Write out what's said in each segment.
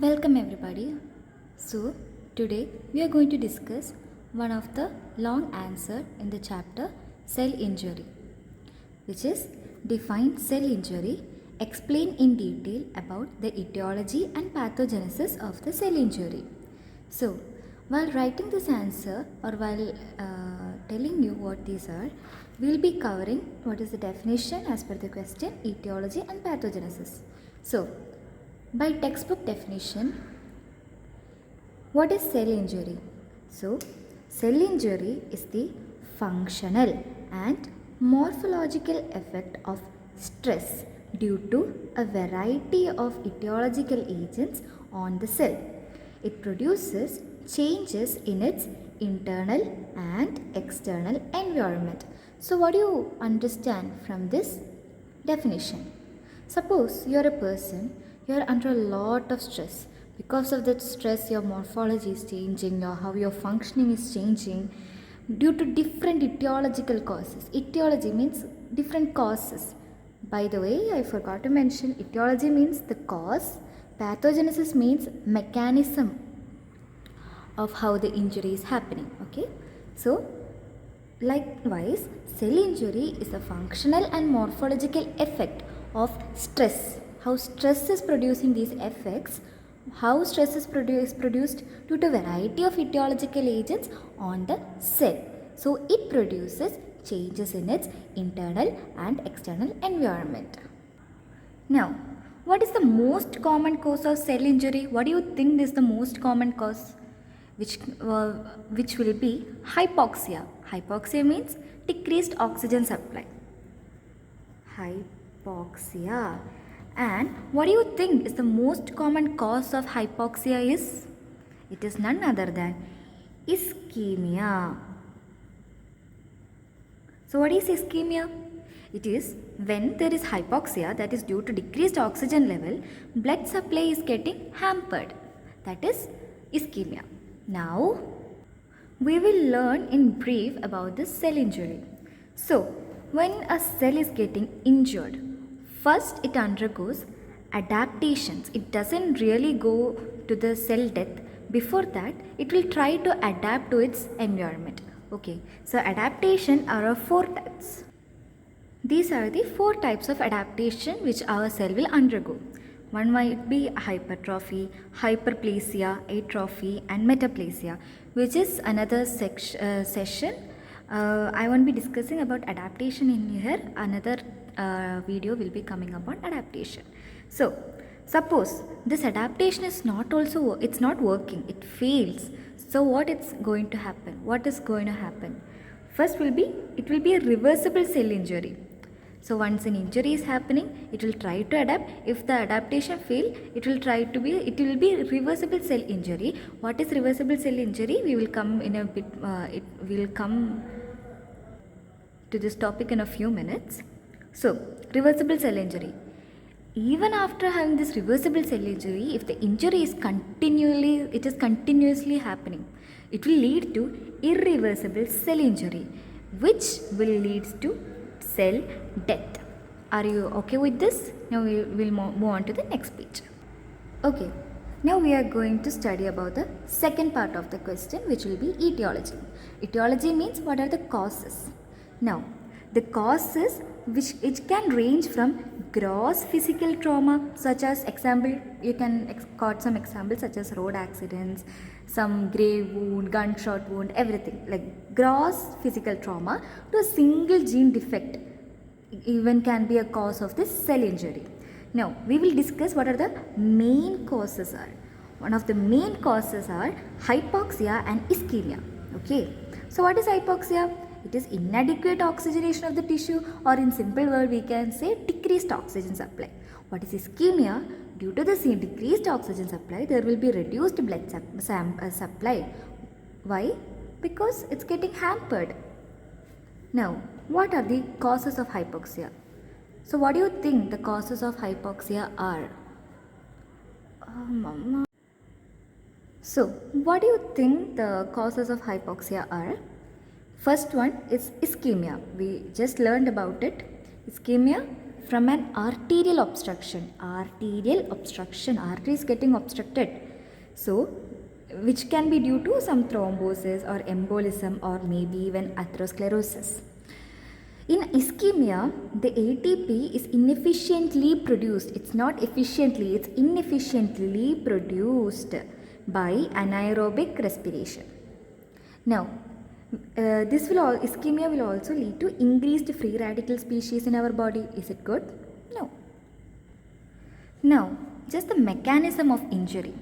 Welcome everybody. So today we are going to discuss one of the long answer in the chapter cell injury, which is define cell injury, explain in detail about the etiology and pathogenesis of the cell injury. So while writing this answer or while telling you what these are, we will be covering what is the definition as per the question, etiology and pathogenesis. So by textbook definition, what is cell injury? So, cell injury is the functional and morphological effect of stress due to a variety of etiological agents on the cell. It produces changes in its internal and external environment. So, what do you understand from this definition? Suppose you are a person, you are under a lot of stress. Because of that stress, your morphology is changing, how your functioning is changing due to different etiological causes. Etiology means different causes. By the way, I forgot to mention, etiology means the cause, pathogenesis means mechanism of how the injury is happening. Okay, so likewise, cell injury is a functional and morphological effect of stress. How stress is producing these effects, how stress is produced due to a variety of etiological agents on the cell. So it produces changes in its internal and external environment. Now, what is the most common cause of cell injury? What do you think is the most common cause? Which will be hypoxia. Hypoxia means decreased oxygen supply. Hypoxia. And what do you think is the most common cause of hypoxia is? It is none other than ischemia. So what is ischemia? It is when there is hypoxia, that is due to decreased oxygen level, blood supply is getting hampered. That is ischemia. Now we will learn in brief about this cell injury. So when a cell is getting injured, first it undergoes adaptations. It doesn't really go to the cell death. Before that, it will try to adapt to its environment. Okay, so adaptation are of 4 types. These are the 4 types of adaptation which our cell will undergo. One might be hypertrophy, hyperplasia, atrophy and metaplasia, which is another session. I won't be discussing about adaptation in here. Another video will be coming up on adaptation. So suppose this adaptation is not working, it fails. So what is going to happen? First it will be a reversible cell injury. So once an injury is happening, it will try to adapt. If the adaptation fail, it will be reversible cell injury. What is reversible cell injury? We will come in a bit. It will come to this topic in a few minutes. So reversible cell injury. Even after having this reversible cell injury, if the injury is continuously happening, it will lead to irreversible cell injury, which will lead to cell death. Are you okay with this? Now we will move on to the next page. Okay, now we are going to study about the second part of the question, which will be etiology. Etiology means what are the causes. Now the causes which it can range from gross physical trauma, such as example, you can quote some examples such as road accidents, some grave wound, gunshot wound, everything like gross physical trauma, to a single gene defect even can be a cause of this cell injury. Now we will discuss what are the main causes are. One of the main causes are hypoxia and ischemia. Okay, so what is hypoxia? It is inadequate oxygenation of the tissue, or in simple word we can say decreased oxygen supply. What is ischemia? Due to the decreased oxygen supply, there will be reduced blood supply. Why? Because it's getting hampered. Now, what are the causes of hypoxia? So what do you think the causes of hypoxia are? So what do you think the causes of hypoxia are? First one is ischemia. We just learned about it. Ischemia, from an arterial obstruction. Artery is getting obstructed. So, which can be due to some thrombosis or embolism or maybe even atherosclerosis. In ischemia, the ATP is inefficiently produced. It's not efficiently, it's inefficiently produced by anaerobic respiration. Now, ischemia will also lead to increased free radical species in our body. Is it good? No. Now, just the mechanism of injury.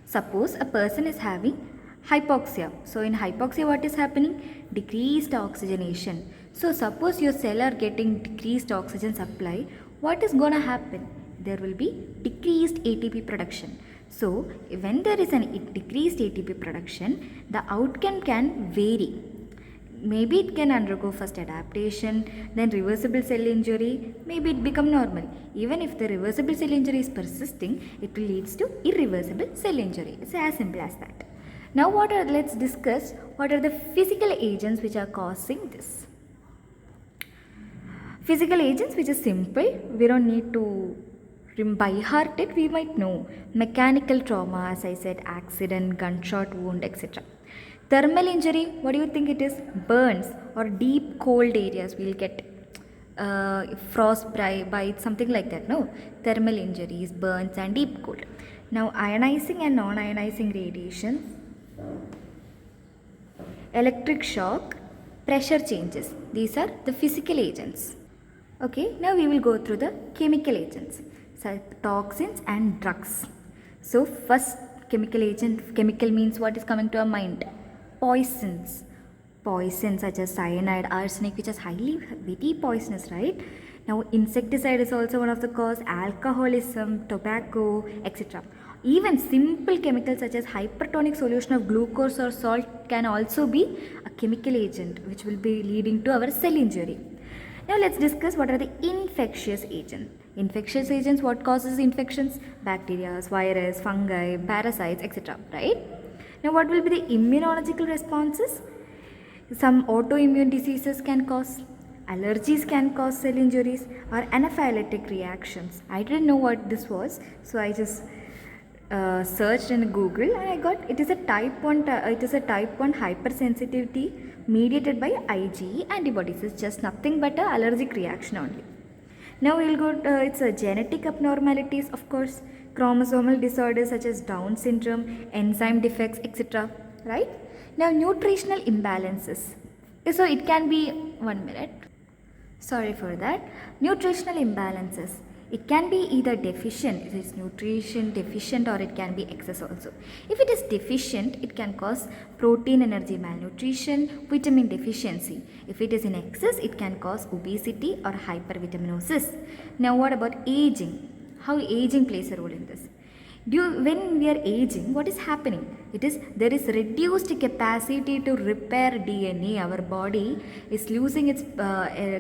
Suppose a person is having hypoxia. So, in hypoxia, what is happening? Decreased oxygenation. So, suppose your cell are getting decreased oxygen supply, what is going to happen? There will be decreased ATP production. So, when there is an decreased ATP production, the outcome can vary. Maybe it can undergo first adaptation, then reversible cell injury, maybe it become normal. Even if the reversible cell injury is persisting, it will lead to irreversible cell injury. It's as simple as that. Now let's discuss what are the physical agents which are causing this. Physical agents which is simple, we don't need to by heart it, we might know. Mechanical trauma, as I said, accident, gunshot wound, etc. Thermal injury, what do you think it is? Burns or deep cold areas, we'll get frost bites, something like that. No, thermal injuries, burns and deep cold. Now ionizing and non-ionizing radiation, electric shock, pressure changes, these are the physical agents. Okay, now we will go through the chemical agents, toxins and drugs. So first chemical agent, chemical means what is coming to our mind? Poisons such as cyanide, arsenic, which is very poisonous, right? Now insecticide is also one of the cause, alcoholism, tobacco, etc. Even simple chemicals such as hypertonic solution of glucose or salt can also be a chemical agent which will be leading to our cell injury. Now let's discuss what are the infectious agents. Infectious agents, what causes infections? Bacteria, virus, fungi, parasites, etc. Right? Now what will be the immunological responses? Some autoimmune diseases can cause, allergies can cause cell injuries or anaphylactic reactions. I didn't know what this was, so I just searched in Google and I got it is a type 1 hypersensitivity mediated by IgE antibodies. It's just nothing but an allergic reaction only. Now we will go to it's a genetic abnormalities, of course, chromosomal disorders such as Down syndrome, enzyme defects, etc. Right? Now nutritional imbalances. So it can be 1 minute. Sorry for that. Nutritional imbalances. It can be either deficient, it is nutrition deficient, or it can be excess also. If it is deficient, it can cause protein energy malnutrition, vitamin deficiency. If it is in excess, it can cause obesity or hypervitaminosis. Now what about aging? How aging plays a role in this? When we are aging, what is happening? There is reduced capacity to repair DNA. Our body is losing its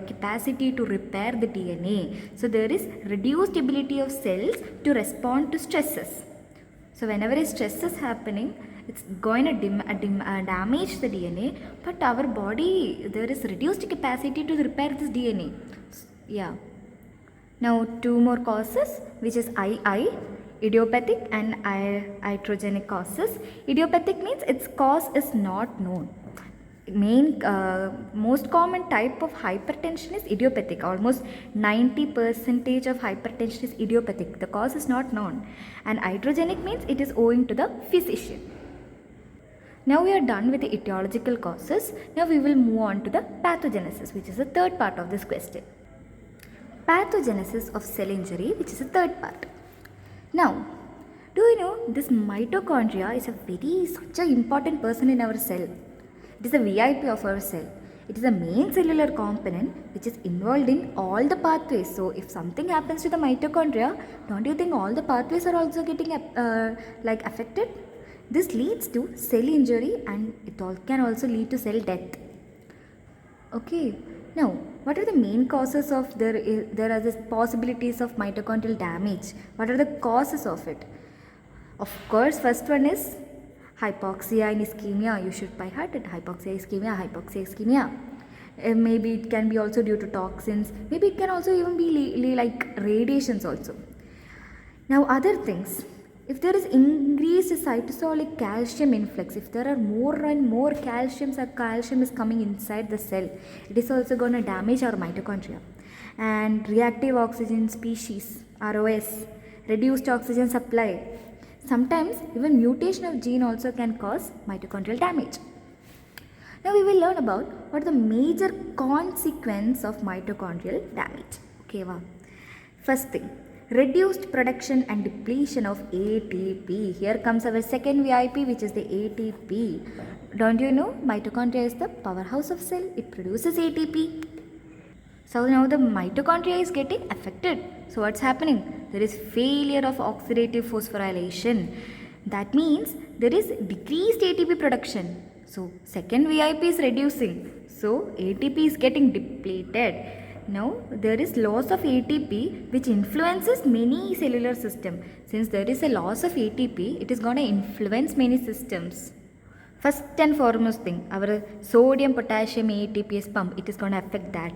capacity to repair the DNA. So there is reduced ability of cells to respond to stresses. So whenever a stress is happening, it's going to damage the DNA, but our body, there is reduced capacity to repair this DNA. Yeah. Now 2 more causes, which is idiopathic and iatrogenic causes. Idiopathic means its cause is not known. Most common type of hypertension is idiopathic. Almost 90% of hypertension is idiopathic. The cause is not known. And iatrogenic means it is owing to the physician. Now we are done with the etiological causes. Now we will move on to the pathogenesis, which is the third part of this question. Pathogenesis of cell injury, which is the third part. Now, do you know this mitochondria is such an important person in our cell. It is a VIP of our cell. It is a main cellular component which is involved in all the pathways. So, if something happens to the mitochondria, don't you think all the pathways are also getting affected? This leads to cell injury and it can also lead to cell death. Okay. Now, what are the main causes of there are the possibilities of mitochondrial damage? What are the causes of it? Of course, first one is hypoxia and ischemia. You should by heart it. Hypoxia, ischemia. Maybe it can be also due to toxins. Maybe it can also even be like radiations also. Now other things, if there is increased cytosolic calcium influx, if there are more and more calcium is coming inside the cell, it is also going to damage our mitochondria. And reactive oxygen species, ROS, reduced oxygen supply. Sometimes even mutation of gene also can cause mitochondrial damage. Now we will learn about what are the major consequence of mitochondrial damage. Okay, wow. First thing, reduced production and depletion of ATP. Here comes our second VIP, which is the ATP. Don't you know mitochondria is the powerhouse of cell? It produces ATP. So now the mitochondria is getting affected. So what's happening? There is failure of oxidative phosphorylation. That means there is decreased ATP production. So second VIP is reducing. So ATP is getting depleted. Now there is loss of ATP which influences many cellular system. Since there is a loss of ATP, it is going to influence many systems. First and foremost thing, our sodium potassium ATPase pump, it is going to affect that.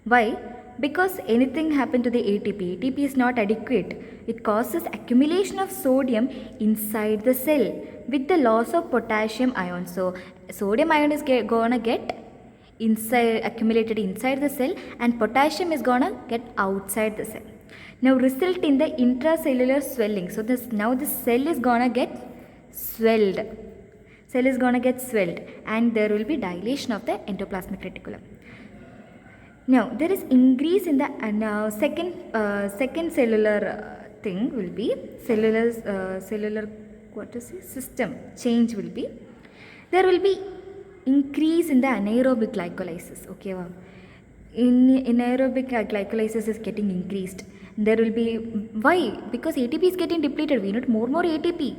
Why? Because anything happened to the ATP. ATP is not adequate. It causes accumulation of sodium inside the cell with the loss of potassium ion. So sodium ion is going to get accumulated inside the cell, and potassium is going to get outside the cell. Now result in the intracellular swelling. So now the cell is going to get swelled. Cell is going to get swelled, and there will be dilation of the endoplasmic reticulum. Now there is increase in the second cellular thing will be cellular system change will be, there will be increase in the anaerobic glycolysis. Okay, wow. Anaerobic glycolysis is getting increased. There will be, why? Because ATP is getting depleted. We need more ATP.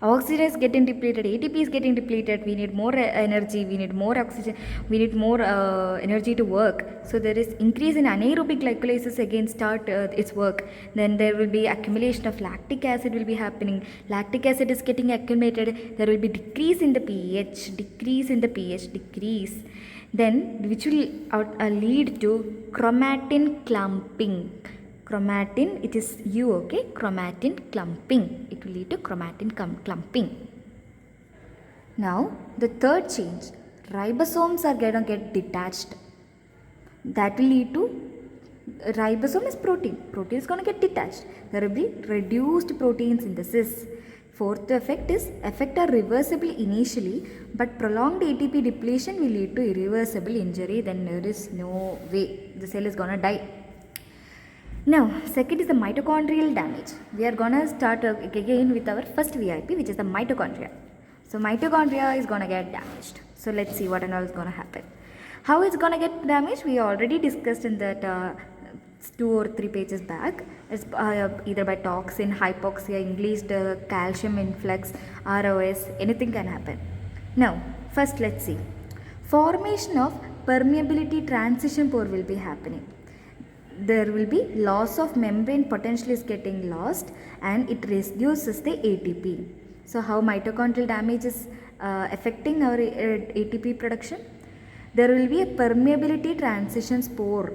Oxygen is getting depleted, ATP is getting depleted, we need more energy, we need more oxygen, we need more energy to work. So there is increase in anaerobic glycolysis again start its work. Then there will be accumulation of lactic acid will be happening. Lactic acid is getting accumulated. There will be decrease in the pH. Then which will lead to chromatin clumping. Chromatin, it is U, okay? Chromatin clumping. It will lead to chromatin clumping. Now, the third change, ribosomes are going to get detached. That will lead to, ribosome is protein. Protein is going to get detached. There will be reduced protein synthesis. Fourth effect is, effect are reversible initially, but prolonged ATP depletion will lead to irreversible injury. Then there is no way. The cell is going to die. Now, second is the mitochondrial damage. We are going to start again with our first VIP, which is the mitochondria. So, mitochondria is going to get damaged. So, let's see what and all is going to happen. How it's going to get damaged? We already discussed in that 2 or 3 pages back. It's either by toxin, hypoxia, increased calcium influx, ROS, anything can happen. Now, first let's see. Formation of permeability transition pore will be happening. There will be loss of membrane potential is getting lost, and it reduces the ATP. So how mitochondrial damage is affecting our ATP production? There will be a permeability transition pore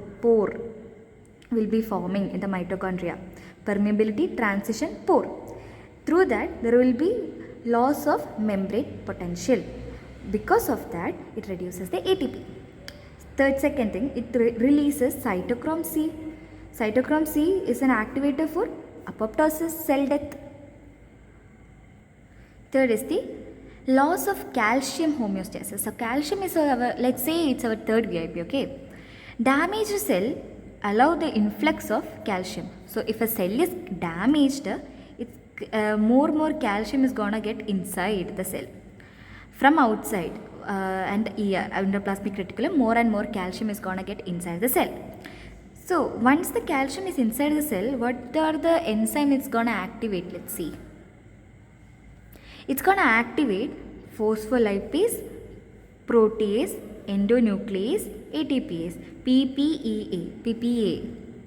will be forming in the mitochondria. Permeability transition pore. Through that there will be loss of membrane potential. Because of that it reduces the ATP. Second thing, it releases cytochrome C. Cytochrome C is an activator for apoptosis, cell death. Third is the loss of calcium homeostasis. So calcium is our, let's say it's our third VIP, okay. Damaged cell allow the influx of calcium. So if a cell is damaged, it's more calcium is gonna get inside the cell from outside. And endoplasmic reticulum, more and more calcium is going to get inside the cell. So once the calcium is inside the cell, what are the enzymes it's going to activate? Let's see. It's going to activate phospholipase, protease, endonuclease, ATPase,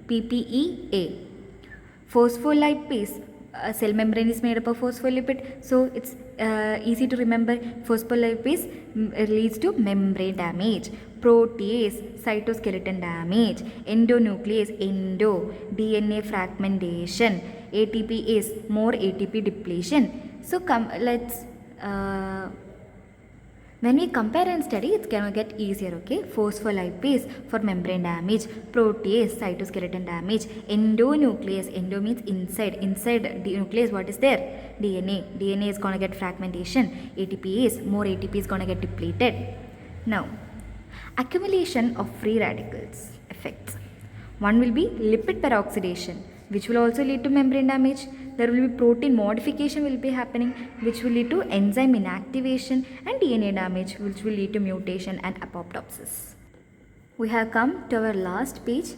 PPEA. Phospholipase cell membrane is made up of phospholipid, so it's easy to remember. Phospholipase leads to membrane damage. Protease, cytoskeleton damage. Endonuclease, DNA fragmentation. ATP is more ATP depletion. So let's when we compare and study, it's going to get easier, okay? Phospholipase for membrane damage, protease, cytoskeleton damage, endonuclease, endo means inside the nucleus, what is there? DNA is going to get fragmentation, more ATP is going to get depleted. Now, accumulation of free radicals effects. One will be lipid peroxidation, which will also lead to membrane damage. There will be protein modification will be happening, which will lead to enzyme inactivation, and DNA damage, which will lead to mutation and apoptosis. We have come to our last page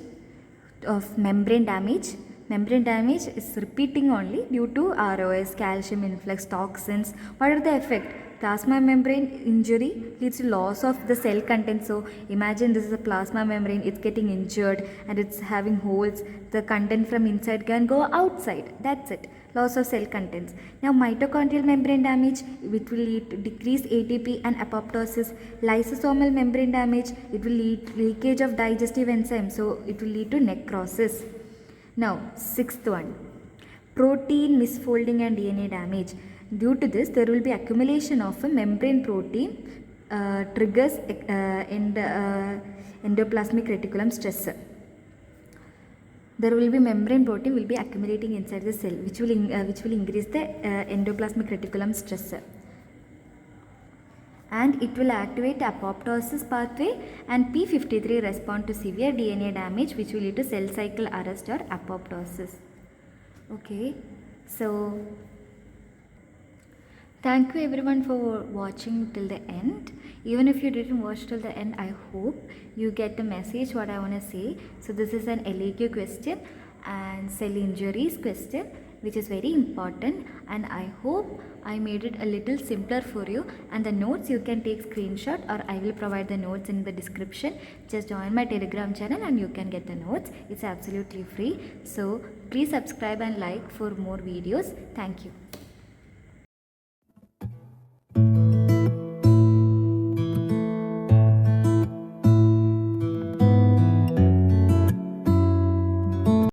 of membrane damage. Membrane damage is repeating only due to ROS, calcium influx, toxins. What are the effects? Plasma membrane injury leads to loss of the cell content. So imagine this is a plasma membrane, it's getting injured and it's having holes. The content from inside can go outside. That's it. Loss of cell contents. Now mitochondrial membrane damage, which will lead to decreased ATP and apoptosis. Lysosomal membrane damage, it will lead leakage of digestive enzymes. So it will lead to necrosis. Now sixth one, protein misfolding and DNA damage. Due to this, there will be accumulation of a membrane protein, triggers endoplasmic reticulum stress. There will be membrane protein will be accumulating inside the cell, which will increase the endoplasmic reticulum stress, and it will activate apoptosis pathway, and P53 respond to severe DNA damage, which will lead to cell cycle arrest or apoptosis. Okay, so thank you everyone for watching till the end. Even if you didn't watch till the end, I hope you get the message what I want to say. So this is an LAQ question and cell injuries question, which is very important, and I hope I made it a little simpler for you. And the notes you can take screenshot, or I will provide the notes in the description. Just join my Telegram channel and you can get the notes. It's absolutely free. So please subscribe and like for more videos. Thank you.